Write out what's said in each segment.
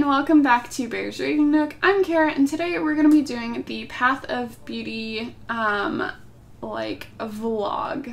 and welcome back to Bear's Reading Nook. I'm Kara, and today we're going to be doing the Path of Beauty, like a vlog.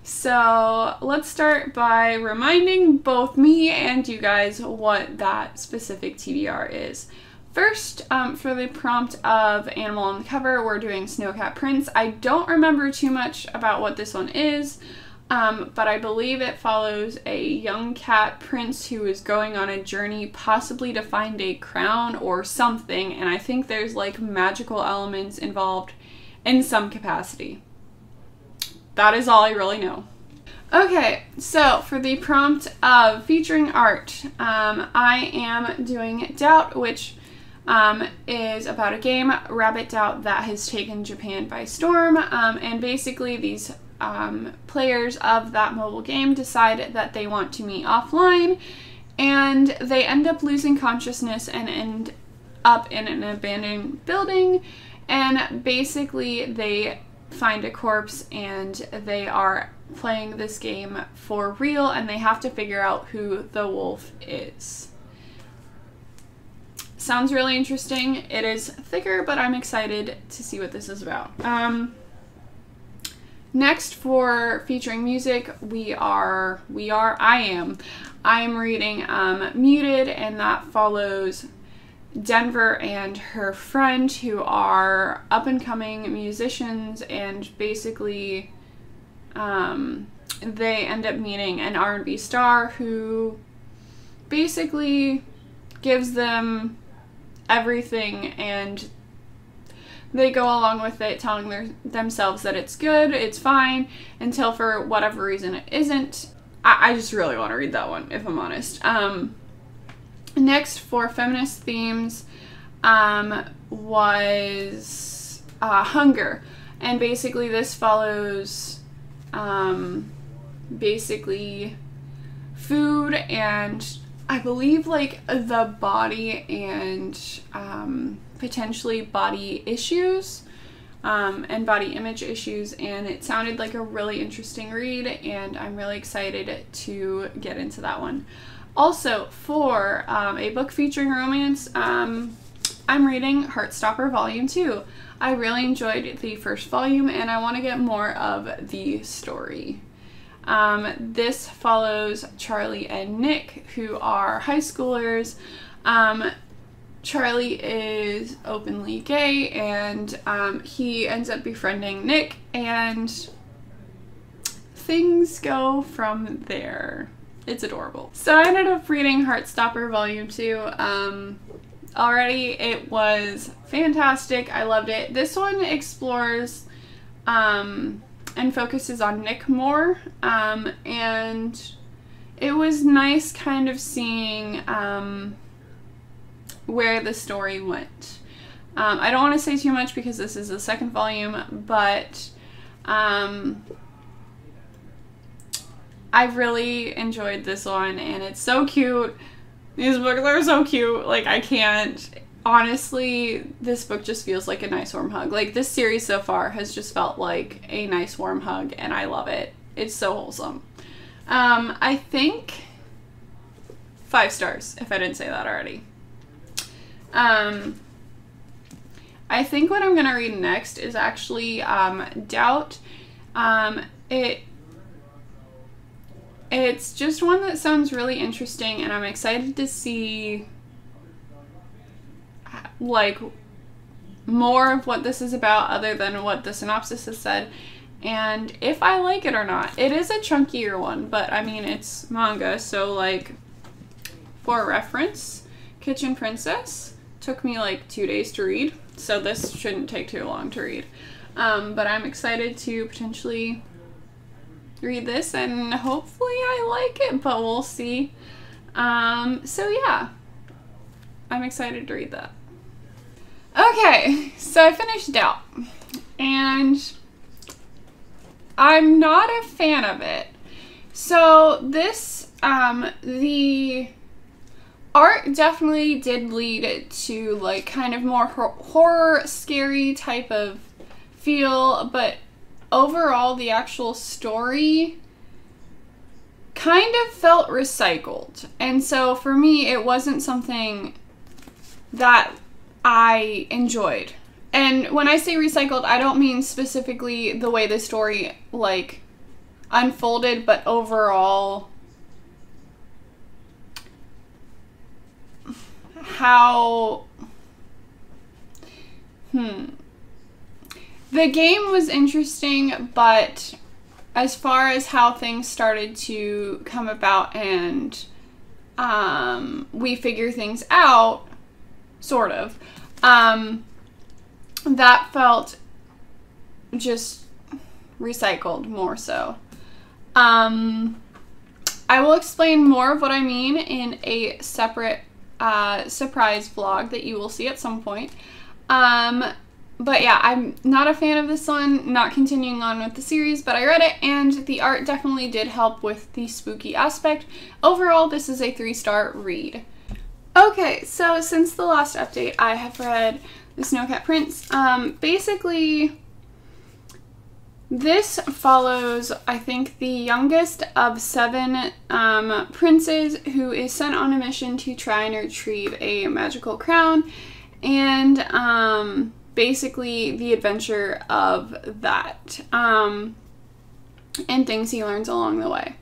So let's start by reminding both me and you guys what that specific TBR is. First, for the prompt of Animal on the Cover, we're doing Snowcat Prince. I don't remember too much about what this one is. But I believe it follows a young cat prince who is going on a journey possibly to find a crown or something, and I think there's like magical elements involved in some capacity. That is all I really know. Okay, so for the prompt of featuring art, I am doing Doubt, which is about a game, Rabbit Doubt, that has taken Japan by storm, and basically these players of that mobile game decide that they want to meet offline, and they end up losing consciousness and end up in an abandoned building, and basically they find a corpse and they are playing this game for real, and they have to figure out who the wolf is. Sounds really interesting. It is thicker, but I'm excited to see what this is about. Next, for featuring music, I am reading Muted, and that follows Denver and her friend, who are up-and-coming musicians, and basically they end up meeting an R&B star who basically gives them everything, and they go along with it, telling themselves that it's good, it's fine, until for whatever reason it isn't. I just really want to read that one, if I'm honest. Next, for feminist themes, was Hunger. And basically this follows basically food and I believe like the body and potentially body issues and body image issues, and it sounded like a really interesting read, and I'm really excited to get into that one. Also, for a book featuring romance, I'm reading Heartstopper Volume 2. I really enjoyed the first volume, and I want to get more of the story. This follows Charlie and Nick, who are high schoolers. Charlie is openly gay, and he ends up befriending Nick, and things go from there. It's adorable. So I ended up reading Heartstopper Volume 2 already. It was fantastic. I loved it. This one explores and focuses on Nick more, and it was nice kind of seeing where the story went. I don't want to say too much because this is the second volume, but I've really enjoyed this one, and it's so cute. These books are so cute. Like, I can't. Honestly, this book just feels like a nice warm hug. Like, this series so far has just felt like a nice warm hug, and I love it. It's so wholesome. I think 5 stars, if I didn't say that already. I think what I'm gonna read next is actually Doubt. It's just one that sounds really interesting, and I'm excited to see like more of what this is about other than what the synopsis has said, and if I like it or not. It is a chunkier one, but I mean, it's manga, so like, for reference, Kitchen Princess took me like 2 days to read, so this shouldn't take too long to read. But I'm excited to potentially read this, and hopefully I like it, but we'll see. So yeah, I'm excited to read that. Okay, so I finished Doubt, and I'm not a fan of it. So this, the art definitely did lead to like kind of more horror, scary type of feel, but overall the actual story kind of felt recycled. And so for me, it wasn't something that I enjoyed. And when I say recycled, I don't mean specifically the way the story, like, unfolded, but overall how... The game was interesting, but as far as how things started to come about and we figure things out, sort of, that felt just recycled more so. I will explain more of what I mean in a separate surprise vlog that you will see at some point. But yeah, I'm not a fan of this one, not continuing on with the series, but I read it and the art definitely did help with the spooky aspect. Overall, this is a 3-star read. Okay, so since the last update, I have read The Snowcat Prince. Basically, this follows, I think, the youngest of 7 princes who is sent on a mission to try and retrieve a magical crown, and basically the adventure of that, and things he learns along the way.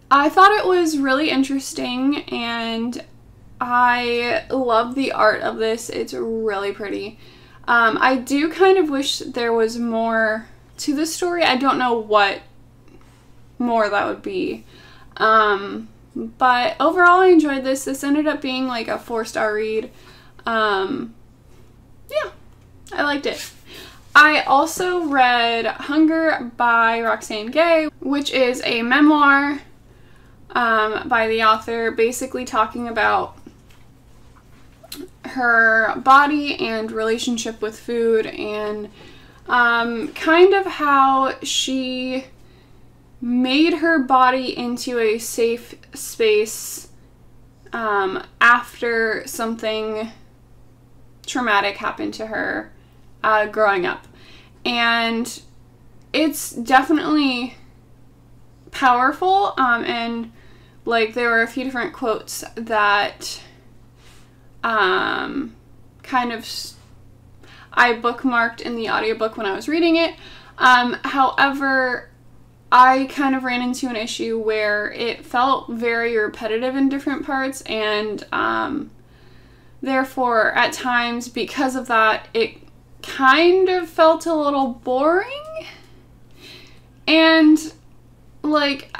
I thought it was really interesting, and I love the art of this. It's really pretty. I do kind of wish there was more to the story. I don't know what more that would be. But overall, I enjoyed this. This ended up being like a 4-star read. Yeah, I liked it. I also read Hunger by Roxane Gay, which is a memoir by the author, basically talking about her body and relationship with food, and kind of how she made her body into a safe space after something traumatic happened to her growing up. And it's definitely powerful, and like there were a few different quotes that kind of I bookmarked in the audiobook when I was reading it. However, I kind of ran into an issue where it felt very repetitive in different parts, and therefore at times, because of that, it kind of felt a little boring. And like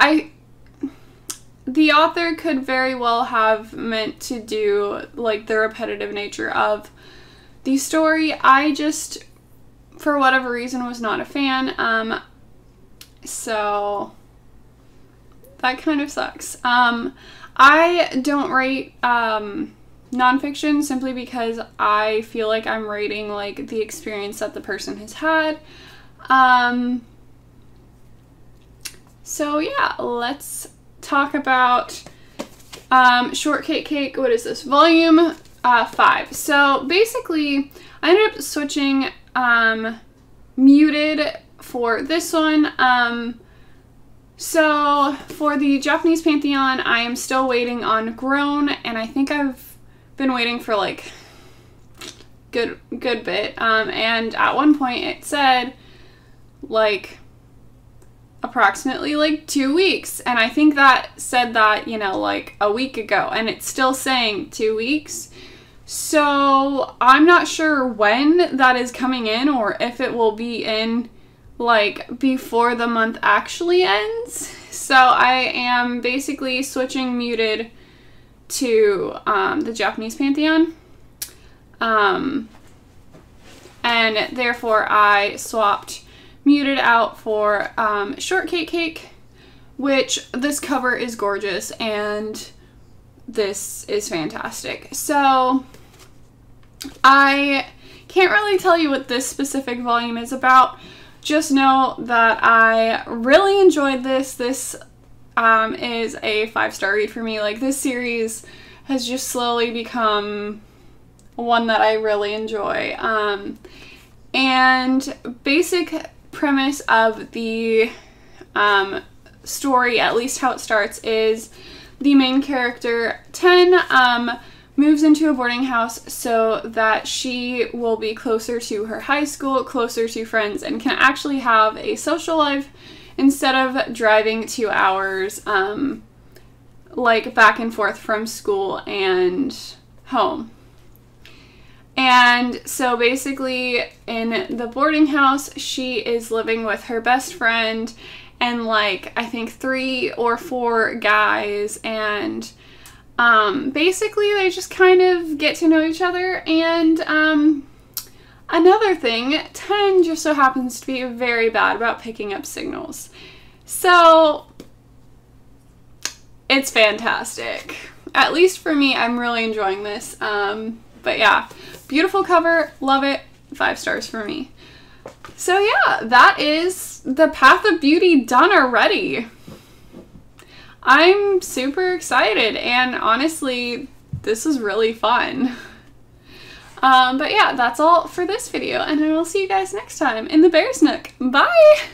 the author could very well have meant to do like the repetitive nature of the story. I just, for whatever reason, was not a fan. So that kind of sucks. I don't rate nonfiction simply because I feel like I'm rating like the experience that the person has had. So yeah, let's talk about Shortcake Cake. What is this? Volume 5. So basically, I ended up switching Muted for this one. So for the Japanese Pantheon, I am still waiting on Grown, and I think I've been waiting for like good bit. And at one point it said like approximately like 2 weeks, and I think that said that, you know, like a week ago, and it's still saying 2 weeks. So I'm not sure when that is coming in, or if it will be in like before the month actually ends. So I am basically switching Muted to the Japanese Pantheon, and therefore I swapped Muted out for Shortcake Cake, which this cover is gorgeous and this is fantastic. So I can't really tell you what this specific volume is about. Just know that I really enjoyed this. This is a 5-star read for me. Like, this series has just slowly become one that I really enjoy. And basic premise of the story, at least how it starts, is the main character, Ten, moves into a boarding house so that she will be closer to her high school, closer to friends, and can actually have a social life instead of driving 2 hours like back and forth from school and home. And so basically in the boarding house, she is living with her best friend and like I think 3 or 4 guys, and basically they just kind of get to know each other. And another thing, 10 just so happens to be very bad about picking up signals. So it's fantastic. At least for me, I'm really enjoying this. But yeah, beautiful cover, love it, 5 stars for me. So yeah, that is The Path of Beauty done already. I'm super excited, and honestly, this is really fun. But yeah, that's all for this video, and I will see you guys next time in the Bear's Nook. Bye!